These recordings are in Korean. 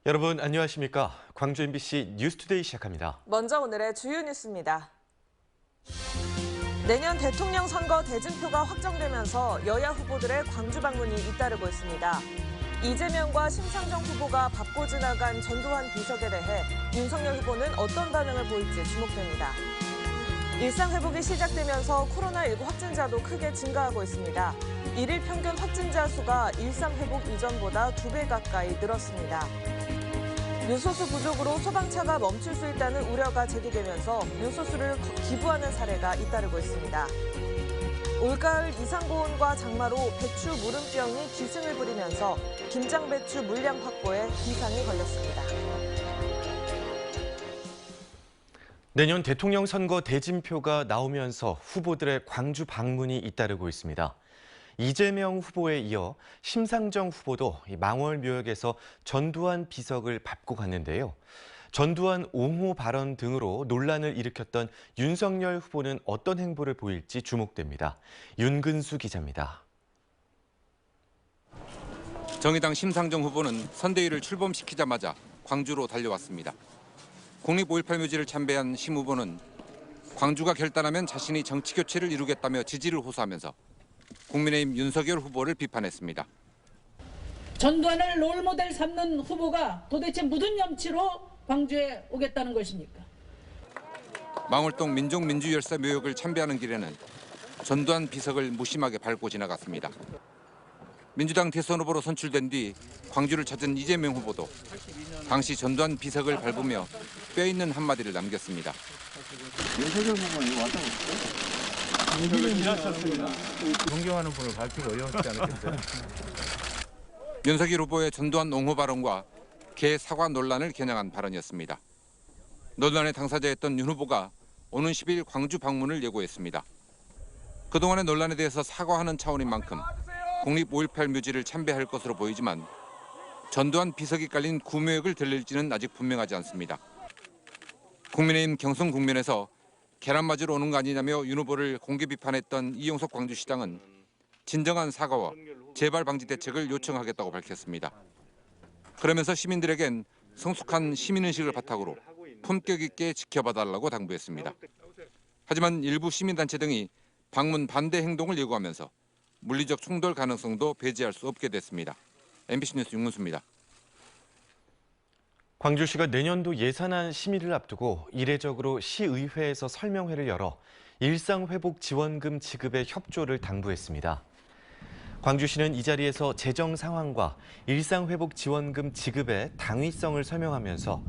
여러분 안녕하십니까? 광주 MBC 뉴스투데이 시작합니다. 먼저 오늘의 주요 뉴스입니다. 내년 대통령 선거 대진표가 확정되면서 여야 후보들의 광주 방문이 잇따르고 있습니다. 이재명과 심상정 후보가 밟고 지나간 전두환 비석에 대해 윤석열 후보는 어떤 반응을 보일지 주목됩니다. 일상 회복이 시작되면서 코로나19 확진자도 크게 증가하고 있습니다. 일일 평균 확진자 수가 일상 회복 이전보다 2배 가까이 늘었습니다. 류소수 부족으로 소방차가 멈출 수 있다는 우려가 제기되면서 류소수를 기부하는 사례가 잇따르고 있습니다. 올가을 이상고온과 장마로 배추 무름병이 기승을 부리면서 김장배추 물량 확보에 비상이 걸렸습니다. 내년 대통령 선거 대진표가 나오면서 후보들의 광주 방문이 잇따르고 있습니다. 이재명 후보에 이어 심상정 후보도 망월묘역에서 전두환 비석을 밟고 갔는데요. 전두환 옹호 발언 등으로 논란을 일으켰던 윤석열 후보는 어떤 행보를 보일지 주목됩니다. 윤근수 기자입니다. 정의당 심상정 후보는 선대위를 출범시키자마자 광주로 달려왔습니다. 국립 5.18 묘지를 참배한 심 후보는 광주가 결단하면 자신이 정치교체를 이루겠다며 지지를 호소하면서 국민의힘 윤석열 후보를 비판했습니다. 전두환을 롤모델 삼는 후보가 도대체 무슨 염치로 광주에 오겠다는 것입니까? 망월동 민족민주열사 묘역을 참배하는 길에는 전두환 비석을 무심하게 밟고 지나갔습니다. 민주당 대선 후보로 선출된 뒤 광주를 찾은 이재명 후보도 당시 전두환 비석을 밟으며 뼈있는 한마디를 남겼습니다. 윤석열 후보는 왔다 갔어요? 존경하는 분을 밝히기 어려웠지 않겠어요? 윤석열 후보의 전두환 옹호 발언과 개 사과 논란을 겨냥한 발언이었습니다. 논란의 당사자였던 윤 후보가 오는 10일 광주 방문을 예고했습니다. 그동안의 논란에 대해서 사과하는 차원인 만큼 국립 5.18 묘지를 참배할 것으로 보이지만 전두환 비석이 깔린 구묘역을 들릴지는 아직 분명하지 않습니다. 국민의힘 경선 국면에서 계란 맞으러 오는 거 아니냐며 윤 후보를 공개 비판했던 이용석 광주시장은 진정한 사과와 재발 방지 대책을 요청하겠다고 밝혔습니다. 그러면서 시민들에겐 성숙한 시민의식을 바탕으로 품격 있게 지켜봐달라고 당부했습니다. 하지만 일부 시민단체 등이 방문 반대 행동을 예고하면서 물리적 충돌 가능성도 배제할 수 없게 됐습니다. MBC 뉴스 윤근수입니다. 광주시가 내년도 예산안 심의를 앞두고 이례적으로 시의회에서 설명회를 열어 일상회복지원금 지급의 협조를 당부했습니다. 광주시는 이 자리에서 재정 상황과 일상회복지원금 지급의 당위성을 설명하면서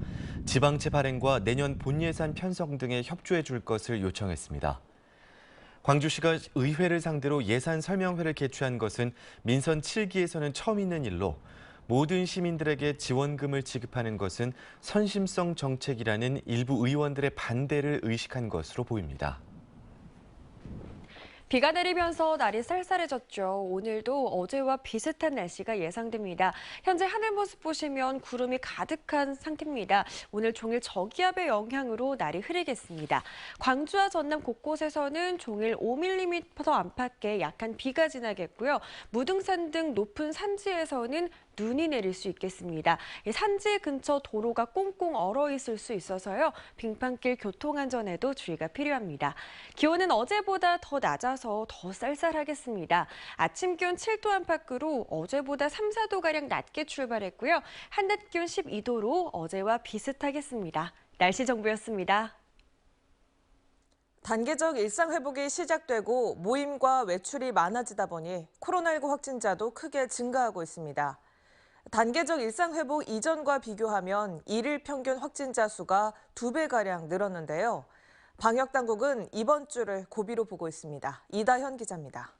지방채 발행과 내년 본예산 편성 등에 협조해 줄 것을 요청했습니다. 광주시가 의회를 상대로 예산 설명회를 개최한 것은 민선 7기에서는 처음 있는 일로 모든 시민들에게 지원금을 지급하는 것은 선심성 정책이라는 일부 의원들의 반대를 의식한 것으로 보입니다. 비가 내리면서 날이 쌀쌀해졌죠. 오늘도 어제와 비슷한 날씨가 예상됩니다. 현재 하늘 모습 보시면 구름이 가득한 상태입니다. 오늘 종일 저기압의 영향으로 날이 흐리겠습니다. 광주와 전남 곳곳에서는 종일 5mm 안팎의 약한 비가 지나겠고요. 무등산 등 높은 산지에서는 눈이 내릴 수 있겠습니다. 산지 근처 도로가 꽁꽁 얼어 있을 수 있어서요. 빙판길 교통안전에도 주의가 필요합니다. 기온은 어제보다 더 낮아서 더 쌀쌀하겠습니다. 아침 기온 7도 안팎으로 어제보다 3, 4도가량 낮게 출발했고요. 한낮 기온 12도로 어제와 비슷하겠습니다. 날씨 정보였습니다. 단계적 일상 회복이 시작되고 모임과 외출이 많아지다 보니 코로나19 확진자도 크게 증가하고 있습니다. 단계적 일상 회복 이전과 비교하면 일일 평균 확진자 수가 2배가량 늘었는데요. 방역 당국은 이번 주를 고비로 보고 있습니다. 이다현 기자입니다.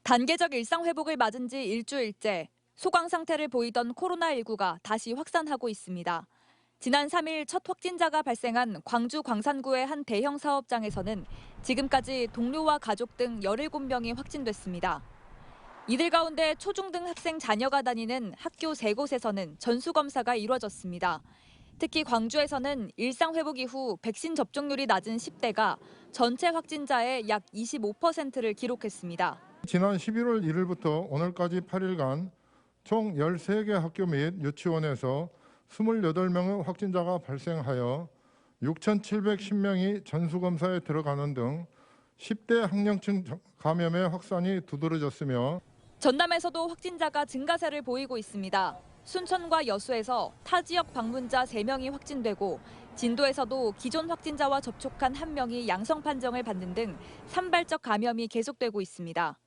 단계적 일상 회복을 맞은 지 일주일째 소강 상태를 보이던 코로나19가 다시 확산하고 있습니다. 지난 3일 첫 확진자가 발생한 광주 광산구의 한 대형 사업장에서는 지금까지 동료와 가족 등 17명이 확진됐습니다. 이들 가운데 초중등 학생 자녀가 다니는 학교 3곳에서는 전수검사가 이루어졌습니다. 특히 광주에서는 일상 회복 이후 백신 접종률이 낮은 10대가 전체 확진자의 약 25%를 기록했습니다. 지난 11월 1일부터 오늘까지 8일간 총 13개 학교 및 유치원에서 28명의 확진자가 발생하여 6,710명이 전수검사에 들어가는 등 10대 학령층 감염의 확산이 두드러졌으며 전남에서도 확진자가 증가세를 보이고 있습니다. 순천과 여수에서 타 지역 방문자 3명이 확진되고 진도에서도 기존 확진자와 접촉한 1명이 양성 판정을 받는 등 산발적 감염이 계속되고 있습니다.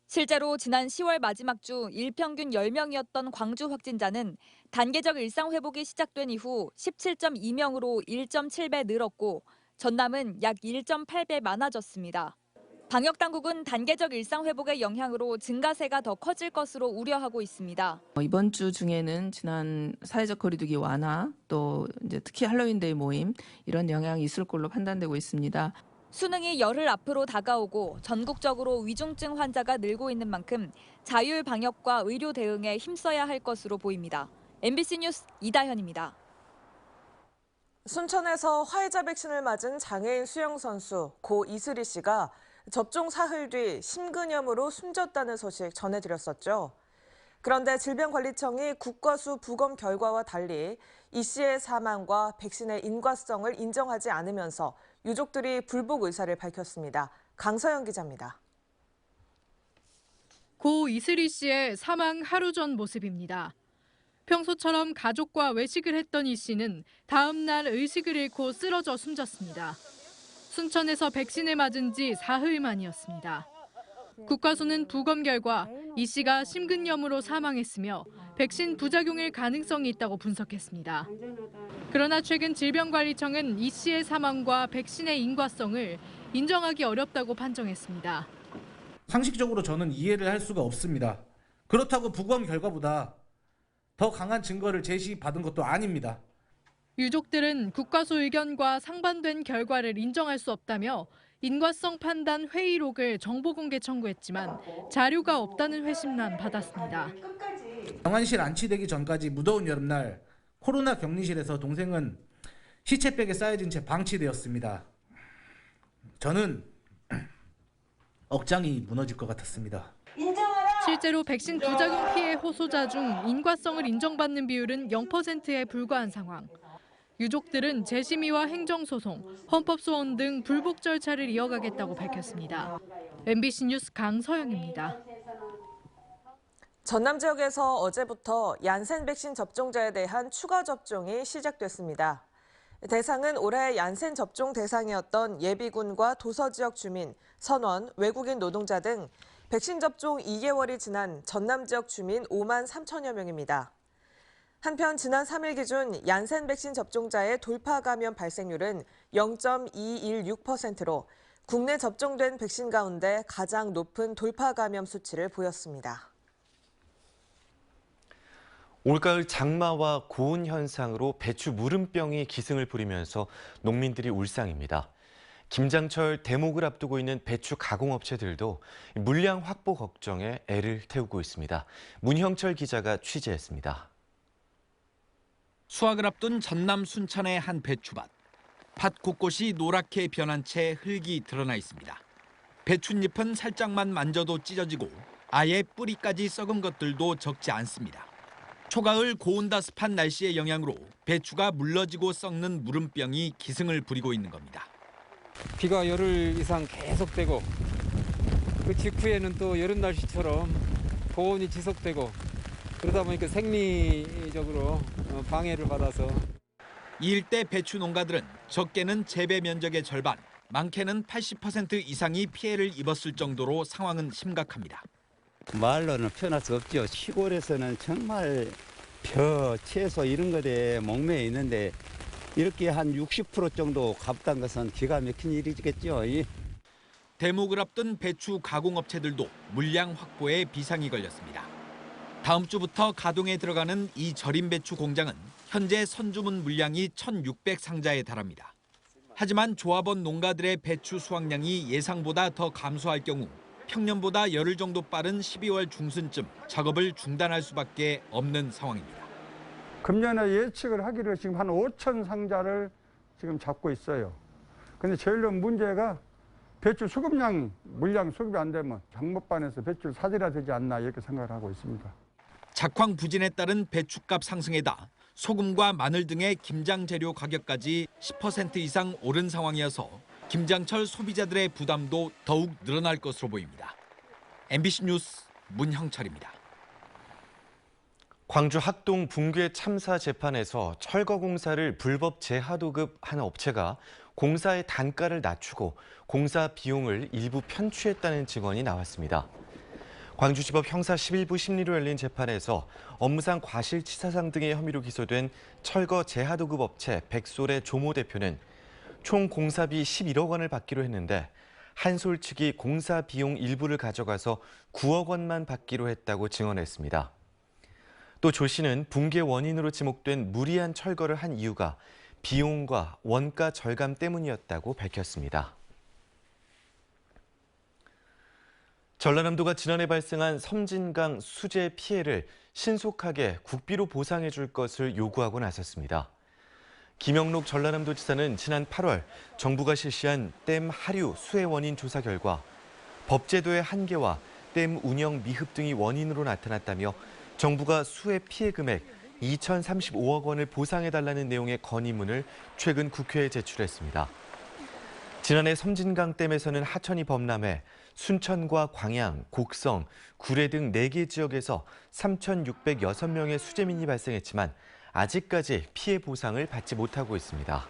실제로 지난 10월 마지막 주 일평균 10명이었던 광주 확진자는 단계적 일상 회복이 시작된 이후 17.2명으로 1.7배 늘었고 전남은 약 1.8배 많아졌습니다. 방역당국은 단계적 일상 회복의 영향으로 증가세가 더 커질 것으로 우려하고 있습니다. 이번 주 중에는 지난 사회적 거리두기 완화, 또 이제 특히 할로윈데이 모임 이런 영향이 있을 걸로 판단되고 있습니다. 수능이 열흘 앞으로 다가오고 전국적으로 위중증 환자가 늘고 있는 만큼 자율 방역과 의료 대응에 힘써야 할 것으로 보입니다. MBC 뉴스 이다현입니다. 순천에서 화이자 백신을 맞은 장애인 수영 선수 고 이슬희 씨가 접종 사흘 뒤 심근염으로 숨졌다는 소식 전해드렸었죠. 그런데 질병관리청이 국과수 부검 결과와 달리 이 씨의 사망과 백신의 인과성을 인정하지 않으면서 유족들이 불복 의사를 밝혔습니다. 강서영 기자입니다. 고 이슬희 씨의 사망 하루 전 모습입니다. 평소처럼 가족과 외식을 했던 이 씨는 다음 날 의식을 잃고 쓰러져 숨졌습니다. 순천에서 백신을 맞은 지 사흘 만이었습니다. 국과수는 부검 결과 이 씨가 심근염으로 사망했으며 백신 부작용일 가능성이 있다고 분석했습니다. 그러나 최근 질병관리청은 이 씨의 사망과 백신의 인과성을 인정하기 어렵다고 판정했습니다. 상식적으로 저는 이해를 할 수가 없습니다. 그렇다고 부검 결과보다 더 강한 증거를 제시받은 것도 아닙니다. 유족들은 국과수 의견과 상반된 결과를 인정할 수 없다며 인과성 판단 회의록을 정보공개 청구했지만 자료가 없다는 회신만 받았습니다. 병환실 안치되기 전까지 무더운 여름날 코로나 격리실에서 동생은 시체백에 쌓여진 채 방치되었습니다. 저는 억장이 무너질 것 같았습니다. 실제로 백신 부작용 피해 호소자 중 인과성을 인정받는 비율은 0%에 불과한 상황. 유족들은 재심의와 행정소송, 헌법소원 등 불복 절차를 이어가겠다고 밝혔습니다. MBC 뉴스 강서영입니다. 전남 지역에서 어제부터 얀센 백신 접종자에 대한 추가 접종이 시작됐습니다. 대상은 올해 얀센 접종 대상이었던 예비군과 도서 지역 주민, 선원, 외국인 노동자 등 백신 접종 2개월이 지난 전남 지역 주민 5만 3천여 명입니다. 한편 지난 3일 기준 얀센 백신 접종자의 돌파 감염 발생률은 0.216%로 국내 접종된 백신 가운데 가장 높은 돌파 감염 수치를 보였습니다. 올가을 장마와 고온 현상으로 배추 무름병이 기승을 부리면서 농민들이 울상입니다. 김장철 대목을 앞두고 있는 배추 가공업체들도 물량 확보 걱정에 애를 태우고 있습니다. 문형철 기자가 취재했습니다. 수확을 앞둔 전남 순천의 한 배추밭. 밭 곳곳이 노랗게 변한 채 흙이 드러나 있습니다. 배춧잎은 살짝만 만져도 찢어지고 아예 뿌리까지 썩은 것들도 적지 않습니다. 초가을 고온다습한 날씨의 영향으로 배추가 물러지고 썩는 무름병이 기승을 부리고 있는 겁니다. 비가 열흘 이상 계속되고 그 직후에는 또 여름 날씨처럼 고온이 지속되고 그러다 보니까 생리적으로 방해를 받아서 이 일대 배추 농가들은 적게는 재배 면적의 절반, 많게는 80% 이상이 피해를 입었을 정도로 상황은 심각합니다. 말로는 표현할 수 없죠. 시골에서는 정말 벼, 채소 이런 것에 목매여 있는데 이렇게 한 60% 정도 값단 것은 기가 막힌 일이겠죠. 대목을 앞둔 배추 가공업체들도 물량 확보에 비상이 걸렸습니다. 다음 주부터 가동에 들어가는 이 절임 배추 공장은 현재 선주문 물량이 1,600상자에 달합니다. 하지만 조합원 농가들의 배추 수확량이 예상보다 더 감소할 경우 평년보다 열흘 정도 빠른 12월 중순쯤 작업을 중단할 수밖에 없는 상황입니다. 금년에 예측을 하기로 지금 한 5천 상자를 지금 잡고 있어요. 근데 제일 문제가 배추 수급량이 물량 수급이 안 되면 장목반에서 배추를 사들여야 되지 않나 이렇게 생각을 하고 있습니다. 작황 부진에 따른 배춧값 상승에다 소금과 마늘 등의 김장 재료 가격까지 10% 이상 오른 상황이어서 김장철 소비자들의 부담도 더욱 늘어날 것으로 보입니다. MBC 뉴스 문형철입니다. 광주 학동 붕괴 참사 재판에서 철거공사를 불법 재하도급한 업체가 공사의 단가를 낮추고 공사 비용을 일부 편취했다는 증언이 나왔습니다. 광주지법 형사 11부 심리로 열린 재판에서 업무상 과실치사상 등의 혐의로 기소된 철거 재하도급 업체 백솔의 조모 대표는 총 공사비 11억 원을 받기로 했는데 한솔 측이 공사 비용 일부를 가져가서 9억 원만 받기로 했다고 증언했습니다. 또 조 씨는 붕괴 원인으로 지목된 무리한 철거를 한 이유가 비용과 원가 절감 때문이었다고 밝혔습니다. 전라남도가 지난해 발생한 섬진강 수재 피해를 신속하게 국비로 보상해 줄 것을 요구하고 나섰습니다. 김영록 전라남도지사는 지난 8월 정부가 실시한 댐 하류 수해 원인 조사 결과 법제도의 한계와 댐 운영 미흡 등이 원인으로 나타났다며 정부가 수해 피해 금액 2,035억 원을 보상해달라는 내용의 건의문을 최근 국회에 제출했습니다. 지난해 섬진강댐에서는 하천이 범람해 순천과 광양, 곡성, 구례 등 4개 지역에서 3,606명의 수재민이 발생했지만 아직까지 피해 보상을 받지 못하고 있습니다.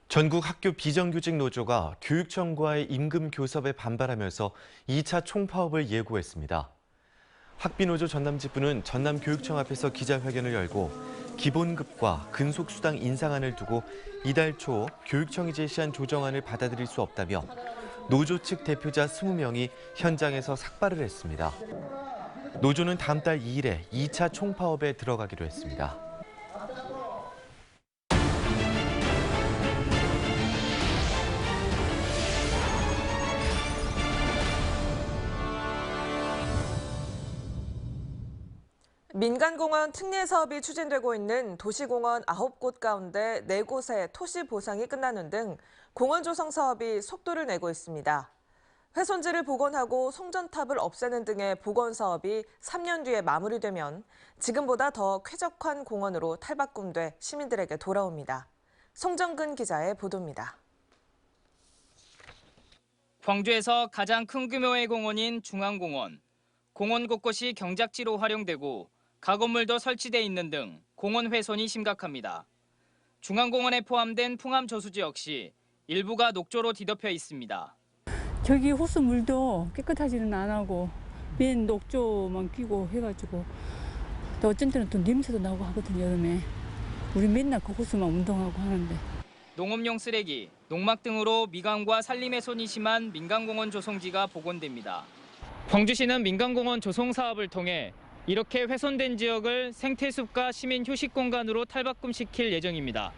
전국 학교 비정규직 노조가 교육청과의 임금 교섭에 반발하면서 2차 총파업을 예고했습니다. 학비노조 전남지부는 전남교육청 앞에서 기자회견을 열고 기본급과 근속수당 인상안을 두고 이달 초 교육청이 제시한 조정안을 받아들일 수 없다며 노조 측 대표자 20명이 현장에서 삭발을 했습니다. 노조는 다음 달 2일에 2차 총파업에 들어가기로 했습니다. 민간공원 특례 사업이 추진되고 있는 도시공원 9곳 가운데 4곳의 토시 보상이 끝나는 등 공원 조성 사업이 속도를 내고 있습니다. 훼손지를 복원하고 송전탑을 없애는 등의 복원 사업이 3년 뒤에 마무리되면 지금보다 더 쾌적한 공원으로 탈바꿈돼 시민들에게 돌아옵니다. 송정근 기자의 보도입니다. 광주에서 가장 큰 규모의 공원인 중앙공원. 공원 곳곳이 경작지로 활용되고 가건물도 설치돼 있는 등 공원 훼손이 심각합니다. 중앙공원에 포함된 풍암 저수지 역시 일부가 녹조로 뒤덮여 있습니다. 저기 호수물도 깨끗하지는 안 하고 맨 녹조만 끼고 해가지고 또 어쩐 때는 또 냄새도 나고 하거든요, 여름에. 우리 맨날 그 호수만 운동하고 하는데. 농업용 쓰레기, 농막 등으로 미관과 산림 훼손이 심한 민간공원 조성지가 복원됩니다. 광주시는 민간공원 조성 사업을 통해 이렇게 훼손된 지역을 생태숲과 시민 휴식 공간으로 탈바꿈시킬 예정입니다.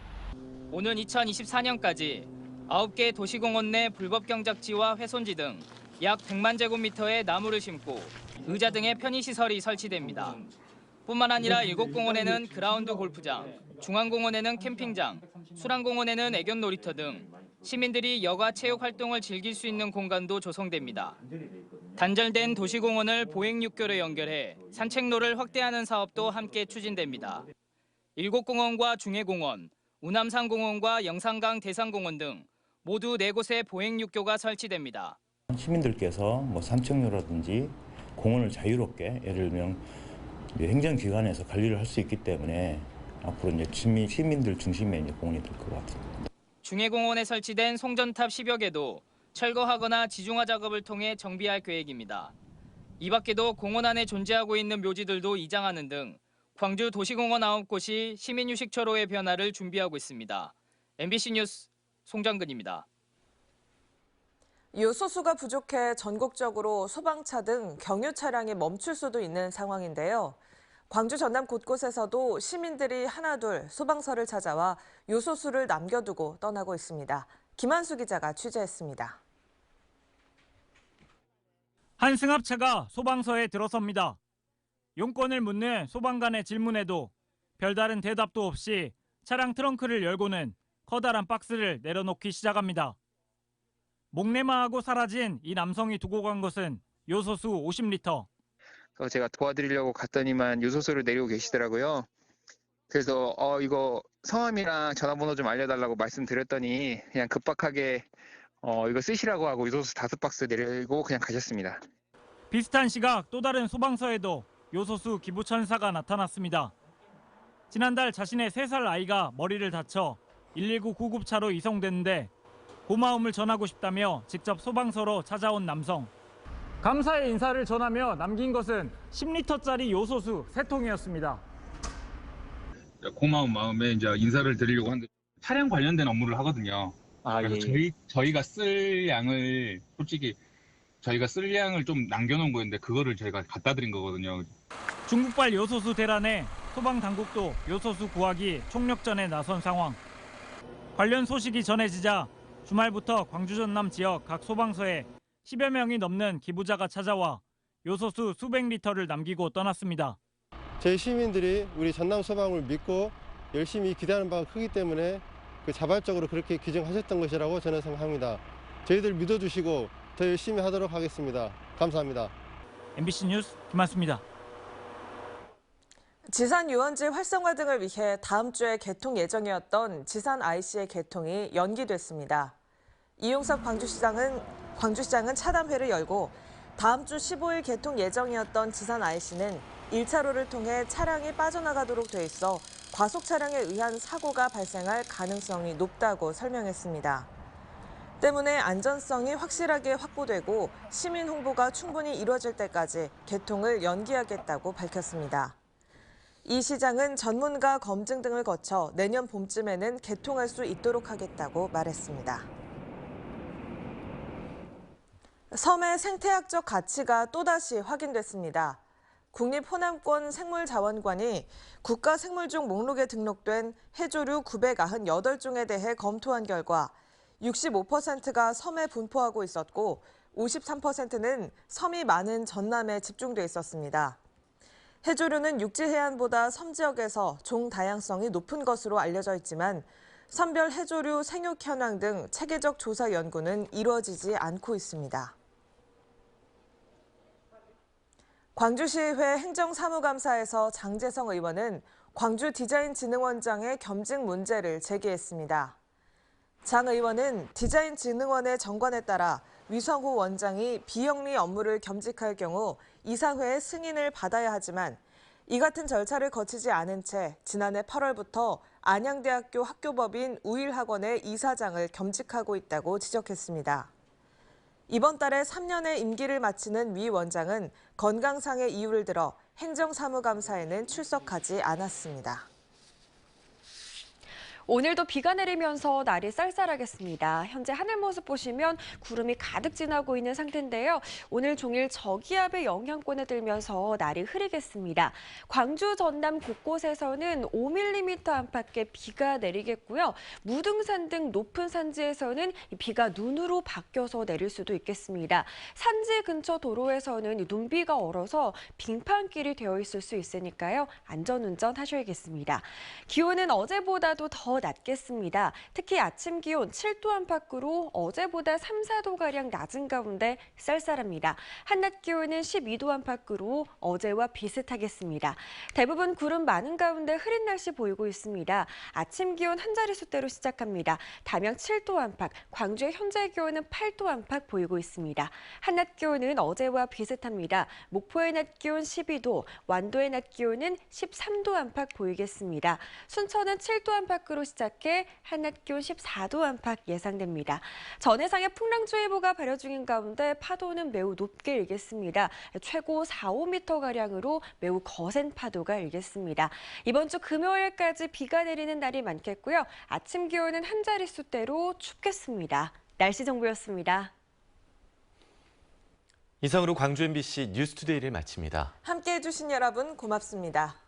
오는 2024년까지 9개 도시공원 내 불법 경작지와 훼손지 등 약 100만 제곱미터의 나무를 심고 의자 등의 편의시설이 설치됩니다. 뿐만 아니라 7공원에는 그라운드 골프장, 중앙공원에는 캠핑장, 수랑공원에는 애견 놀이터 등 시민들이 여가 체육 활동을 즐길 수 있는 공간도 조성됩니다. 단절된 도시공원을 보행육교로 연결해 산책로를 확대하는 사업도 함께 추진됩니다. 7공원과 중해공원, 우남산공원과 영산강 대산공원 등 모두 4곳에 보행육교가 설치됩니다. 시민들께서 산책로라든지 공원을 자유롭게 예를 들면 행정기관에서 관리를 할 수 있기 때문에 앞으로 시민들 중심의 공원이 될 것 같습니다. 중해공원에 설치된 송전탑 10여 개도 철거하거나 지중화 작업을 통해 정비할 계획입니다. 이 밖에도 공원 안에 존재하고 있는 묘지들도 이장하는 등 광주 도시공원 9곳이 시민휴식처로의 변화를 준비하고 있습니다. MBC 뉴스 송정근입니다. 요소수가 부족해 전국적으로 소방차 등 경유 차량이 멈출 수도 있는 상황인데요. 광주 전남 곳곳에서도 시민들이 하나둘 소방서를 찾아와 요소수를 남겨두고 떠나고 있습니다. 김한수 기자가 취재했습니다. 한 승합차가 소방서에 들어섭니다. 용건을 묻는 소방관의 질문에도 별다른 대답도 없이 차량 트렁크를 열고는 커다란 박스를 내려놓기 시작합니다. 목례마하고 사라진 이 남성이 두고 간 것은 요소수 50리터. 제가 도와드리려고 갔더니만 요소수를 내리고 계시더라고요. 그래서 이거 성함이랑 전화번호 좀 알려달라고 말씀드렸더니 그냥 급박하게 이거 쓰시라고 하고 요소수 5박스 내리고 그냥 가셨습니다. 비슷한 시각 또 다른 소방서에도 요소수 기부 천사가 나타났습니다. 지난달 자신의 3살 아이가 머리를 다쳐 119 구급차로 이송됐는데 고마움을 전하고 싶다며 직접 소방서로 찾아온 남성. 감사의 인사를 전하며 남긴 것은 10리터짜리 요소수 3통이었습니다. 고마운 마음에 이제 인사를 드리려고 하는데 차량 관련된 업무를 하거든요. 그래서 저희가 쓸 양을 솔직히 저희가 쓸 양을 좀 남겨놓은 거였는데 그거를 저희가 갖다 드린 거거든요. 중국발 요소수 대란에 소방 당국도 요소수 구하기 총력전에 나선 상황. 관련 소식이 전해지자 주말부터 광주 전남 지역 각 소방서에 10여 명이 넘는 기부자가 찾아와 요소수 수백 리터를 남기고 떠났습니다. 저희 시민들이 우리 전남 소방을 믿고 열심히 기대하는 바가 크기 때문에 자발적으로 그렇게 규정하셨던 것이라고 저는 생각합니다. 저희들 믿어주시고 더 열심히 하도록 하겠습니다. 감사합니다. MBC 뉴스 김한수입니다. 지산 유원지 활성화 등을 위해 다음 주에 개통 예정이었던 지산 IC의 개통이 연기됐습니다. 이용석 광주시장은 차담회를 열고 다음 주 15일 개통 예정이었던 지산 IC는 1차로를 통해 차량이 빠져나가도록 돼 있어 과속 차량에 의한 사고가 발생할 가능성이 높다고 설명했습니다. 때문에 안전성이 확실하게 확보되고 시민 홍보가 충분히 이루어질 때까지 개통을 연기하겠다고 밝혔습니다. 이 시장은 전문가 검증 등을 거쳐 내년 봄쯤에는 개통할 수 있도록 하겠다고 말했습니다. 섬의 생태학적 가치가 또다시 확인됐습니다. 국립호남권 생물자원관이 국가생물종 목록에 등록된 해조류 998종에 대해 검토한 결과 65%가 섬에 분포하고 있었고 53%는 섬이 많은 전남에 집중돼 있었습니다. 해조류는 육지 해안보다 섬 지역에서 종 다양성이 높은 것으로 알려져 있지만 섬별 해조류 생육 현황 등 체계적 조사 연구는 이루어지지 않고 있습니다. 광주시의회 행정사무감사에서 장재성 의원은 광주디자인진흥원장의 겸직 문제를 제기했습니다. 장 의원은 디자인진흥원의 정관에 따라 위성호 원장이 비영리 업무를 겸직할 경우 이사회의 승인을 받아야 하지만 이 같은 절차를 거치지 않은 채 지난해 8월부터 안양대학교 학교법인 우일학원의 이사장을 겸직하고 있다고 지적했습니다. 이번 달에 3년의 임기를 마치는 위 원장은 건강상의 이유를 들어 행정사무감사에는 출석하지 않았습니다. 오늘도 비가 내리면서 날이 쌀쌀하겠습니다. 현재 하늘 모습 보시면 구름이 가득 지나고 있는 상태인데요. 오늘 종일 저기압의 영향권에 들면서 날이 흐리겠습니다. 광주, 전남 곳곳에서는 5mm 안팎의 비가 내리겠고요. 무등산 등 높은 산지에서는 비가 눈으로 바뀌어서 내릴 수도 있겠습니다. 산지 근처 도로에서는 눈비가 얼어서 빙판길이 되어 있을 수 있으니까요. 안전운전 하셔야겠습니다. 기온은 어제보다도 더 낮겠습니다. 특히 아침 기온 7도 안팎으로 어제보다 3, 4도가량 낮은 가운데 쌀쌀합니다. 한낮 기온은 12도 안팎으로 어제와 비슷하겠습니다. 대부분 구름 많은 가운데 흐린 날씨 보이고 있습니다. 아침 기온 한 자릿수대로 시작합니다. 담양 7도 안팎, 광주의 현재 기온은 8도 안팎 보이고 있습니다. 한낮 기온은 어제와 비슷합니다. 목포의 낮 기온 12도, 완도의 낮 기온은 13도 안팎 보이겠습니다. 순천은 7도 안팎으로 시작해 한낮 기온 14도 안팎 예상됩니다. 전해상에 풍랑주의보가 발효 중인 가운데 파도는 매우 높게 일겠습니다. 최고 4, 5m가량으로 매우 거센 파도가 일겠습니다. 이번 주 금요일까지 비가 내리는 날이 많겠고요. 아침 기온은 한 자릿수대로 춥겠습니다. 날씨 정보였습니다. 이상으로 광주 MBC 뉴스투데이를 마칩니다. 함께해 주신 여러분 고맙습니다.